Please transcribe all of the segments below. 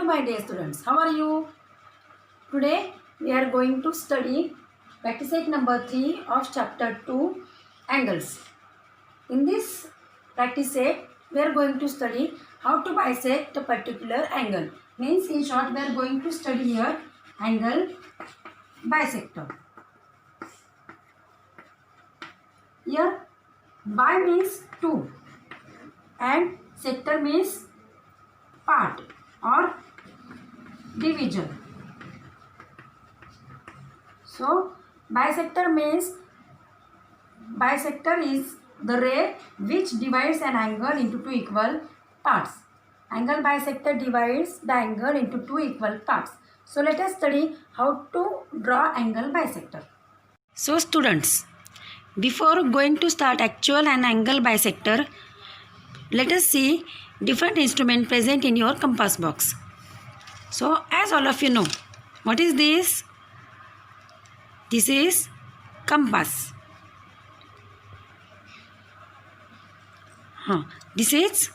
my dear students, how are you? Today we are going to study practice set number 3 of chapter 2, angles. In this practice set, we are going to study how to bisect a particular angle. Means in short, we are going to study here angle bisector. Here bi means two and sector means part or division. So bisector means bisector is the ray which divides an angle into two equal parts. Angle bisector divides the angle into two equal parts. So let us study how to draw angle bisector. So students, before going to start actual and angle bisector, let us see different instrument present in your compass box. So as all of you know, what is this? This is compass. This is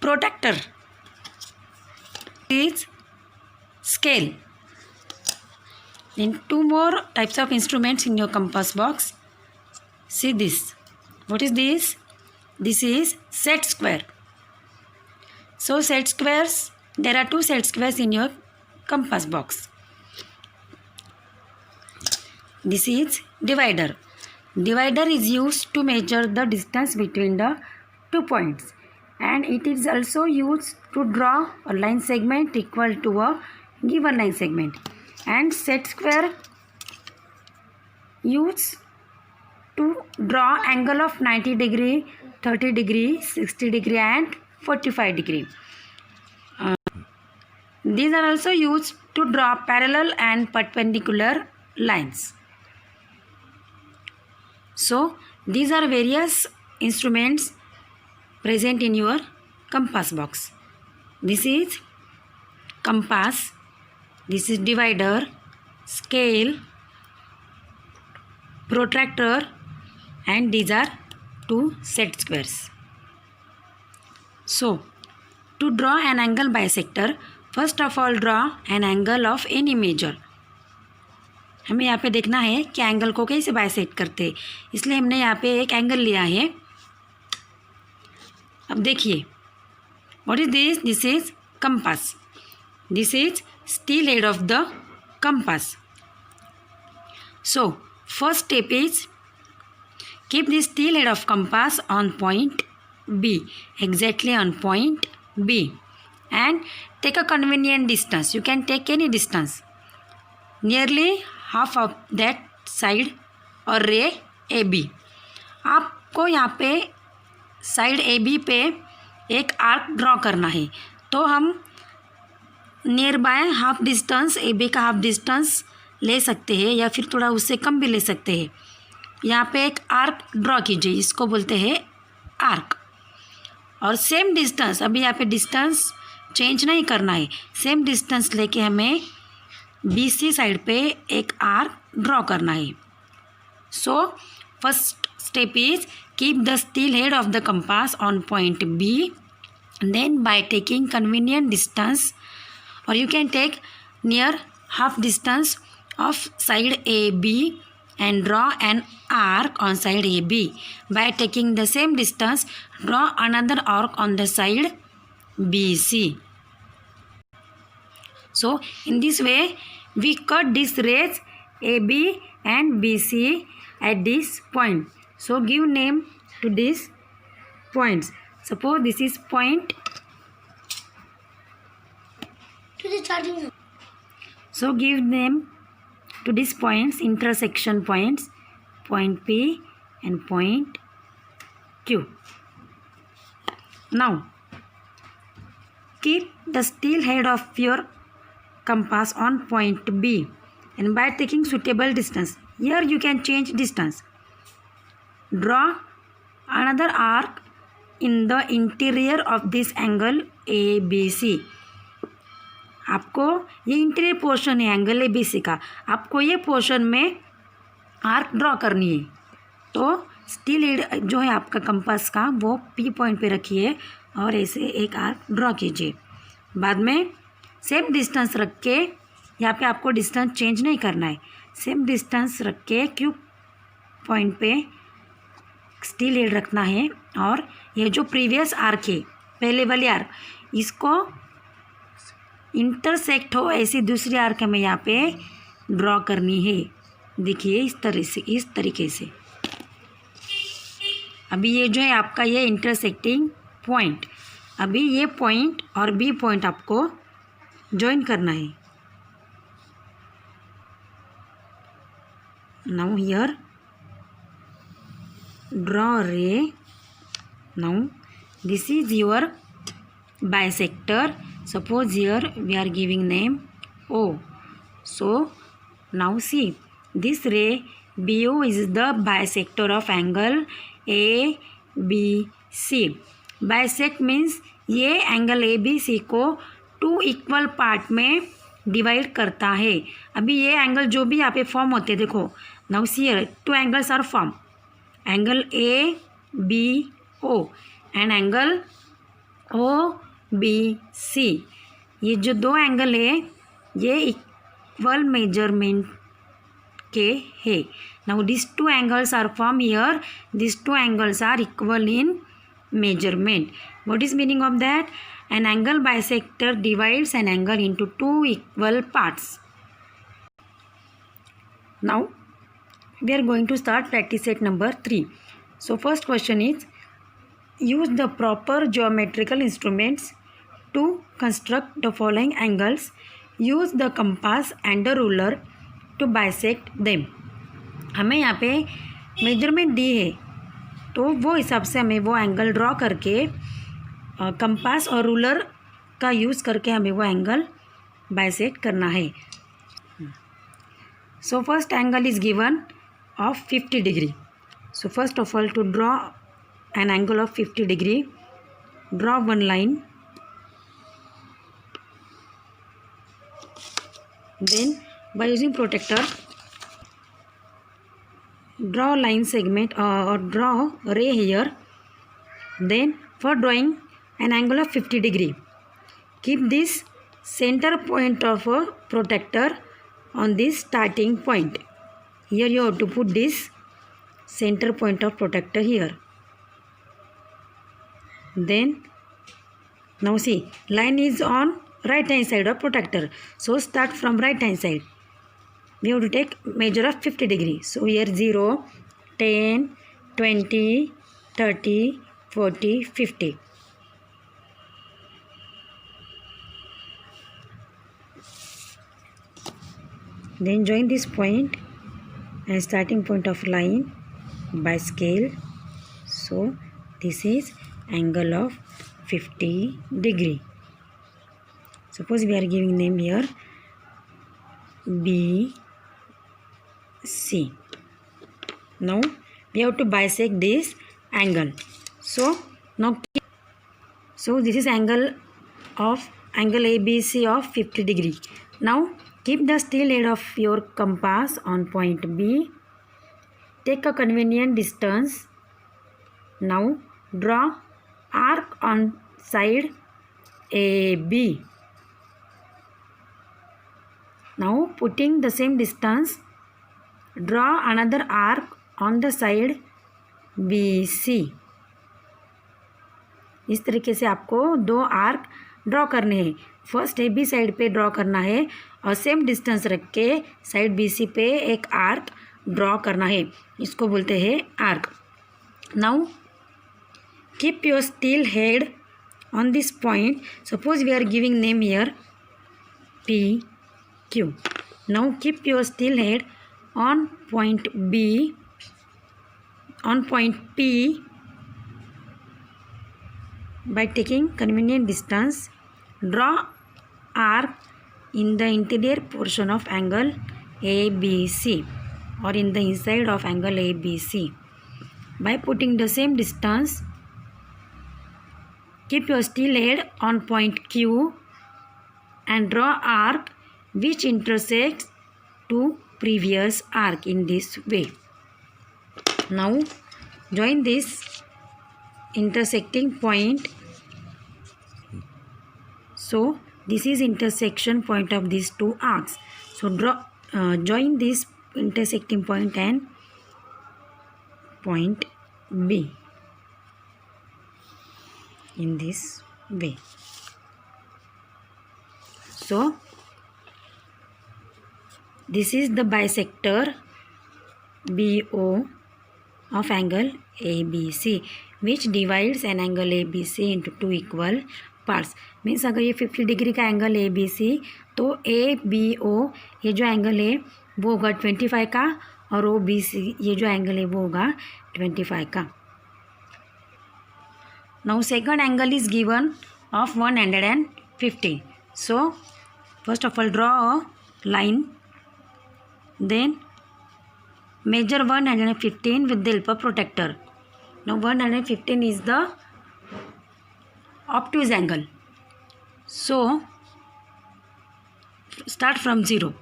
protractor. This is scale. Then two more types of instruments in your compass box. See this. What is this? This is set square. So set squares, there are two set squares in your compass box. This is divider. Divider is used to measure the distance between the 2 points, and it is also used to draw a line segment equal to a given line segment. And set square used to draw angle of 90 degree, 30 degree, 60 degree and 45 degree. These are also used to draw parallel and perpendicular lines. So these are various instruments present in your compass box. This is compass, this is divider, scale, protractor, and these are two set squares. So to draw an angle bisector, first of all draw an angle of any measure. हमें यहाँ पे देखना है कि angle को कैसे bisect करते हैं, इसलिए हमने यहाँ पे एक एंगल लिया है. अब देखिए, what is this? This is compass. This is steel head of the compass. So first step is keep the steel head of compass on point B, exactly on point B, and take a convenient distance. You can take any distance, nearly half of that side or ray AB. आपको यहाँ पे side AB पे एक arc draw करना है, तो हम near by half distance AB का हाफ डिस्टेंस ले सकते हैं या फिर थोड़ा उससे कम भी ले सकते हैं. यहाँ पे एक आर्क ड्रॉ कीजिए, इसको बोलते हैं आर्क. और सेम डिस्टेंस, अभी यहाँ पे डिस्टेंस चेंज नहीं करना है, सेम डिस्टेंस लेके हमें BC साइड पे एक आर्क ड्रॉ करना है. So first step is keep the steel head of the compass on point B. Then by taking convenient distance, और you can take near half distance of side AB and draw an arc on side AB. By taking the same distance, draw another arc on the side BC. So in this way we cut these rays AB and BC at this point. So give name to these points. Suppose this is point. So give name to these points, intersection points, point P and point Q. Now keep the steel head of your compass on point B, and by taking suitable distance, here you can change distance, draw another arc in the interior of this angle ABC. आपको ये interior portion है angle ABC का, आपको ये portion में arc draw करनी है. तो स्टील हेड जो है आपका कंपास का वो P पॉइंट पे रखिए और ऐसे एक आर्क ड्रॉ कीजिए. बाद में सेम डिस्टेंस रख के, यहाँ पे आपको डिस्टेंस चेंज नहीं करना है, सेम डिस्टेंस रख के क्यू पॉइंट पे स्टील हेड रखना है। और ये जो प्रीवियस आर्क है, पहले वाली आर्क, इसको इंटरसेक्ट हो ऐसी दूसरी आर्क हमें यहाँ पे ड्रॉ करनी है। देखिए इस तरह से, इस तरीके से। अभी ये जो है आपका ये इंटरसेक्टिंग पॉइंट, अभी ये पॉइंट और बी पॉइंट आपको ज्वाइन करना है। Now here draw a ray. Now this is your bisector. Suppose here we are giving name O. So now see, this ray BO is the bisector of angle ABC. Bisect means ये angle ABC को 2 equal part में divide करता है। अभी ये angle जो भी यहाँ पे फॉर्म होते हैं, देखो now see here 2 angles are form, angle ABO and angle OBC। ये जो 2 एंगल है ये इक्वल मेजरमेंट के है। Now this 2 angles are form here, this 2 angles are equal in measurement. What is meaning of that? An angle bisector divides an angle into 2 equal parts. Now we are going to start practice set number 3. So first question is, use the proper geometrical instruments to construct the following angles. Use the compass and the ruler to bisect them. हमें यहाँ पे measurement दी है तो वो हिसाब से हमें वो एंगल ड्रॉ करके कंपास और रूलर का यूज़ करके हमें वो एंगल बाइसेक्ट करना है। So first angle is given of 50 degree. So first of all to draw an angle of 50 degree, draw one line, then by using protractor draw line segment or draw ray here. Then for drawing an angle of 50 degree, keep this center point of a protector on this starting point. Here you have to put this center point of protector here. Then now see, line is on right hand side of protector, so start from right hand side. We have to take measure of 50 degree. So here 0, 10, 20, 30, 40, 50. Then join this point and starting point of line by scale. So this is angle of 50 degree. Suppose we are giving name here B C. Now we have to bisect this angle. So now this is angle ABC of 50 degree. Now keep the steel head of your compass on point B. Take a convenient distance. Now draw arc on side AB. Now putting the same distance, draw another arc on the side BC. इस तरीके से आपको 2 arc draw करने हैं। First AB side पे draw करना है और सेम डिस्टेंस रख के साइड BC पे एक आर्क ड्रॉ करना है, इसको बोलते हैं arc. Now keep your steel head on this point. Suppose we are giving name here PQ. Now keep your steel head on point B, on point P by taking convenient distance. Draw arc in the interior portion of angle ABC or in the inside of angle ABC. By putting the same distance, keep your steel head on point Q and draw arc which intersects to previous arc in this way. Now join this intersecting point. So this is intersection point of these two arcs. So join this intersecting point and point B in this way. So this is the bisector BO of angle ABC, which divides an angle ABC into two equal parts. Means अगर ये 50 degree का angle है ABC, तो ABO ये जो angle है वो होगा 25 का, और OBC ये जो एंगल है वो होगा 25 का. Now second angle is given of 115. So first of all draw a line, then measure 115 with the help of protractor. Now 115 is the obtuse angle. So start from 0.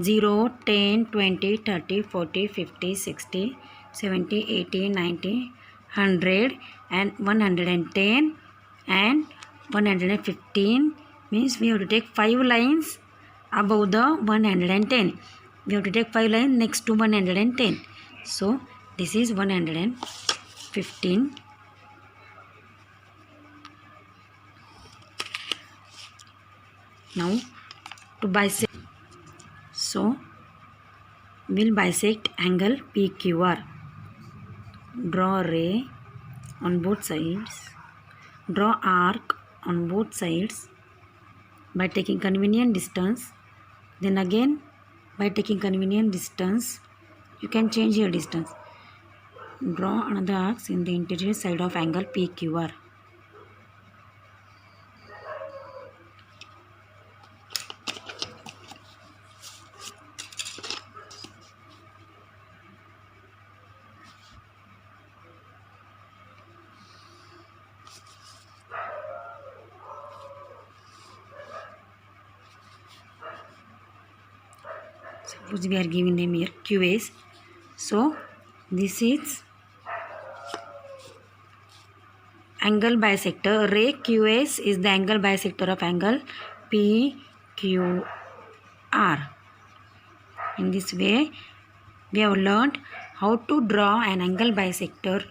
0, 10, 20, 30, 40, 50, 60, 70, 80, 90, 100 and 110 and 115. Means we have to take 5 lines above the 110. We have to take 5 lines next to 110. So this is 115. Now to bisect. So we'll bisect angle PQR. Draw a ray on both sides. Draw arc on both sides by taking convenient distance. Then again by taking convenient distance you can change your distance. Draw another arc in the interior side of angle PQR. Suppose we are giving them here QS. So this is angle bisector. Ray QS is the angle bisector of angle PQR. In this way we have learned how to draw an angle bisector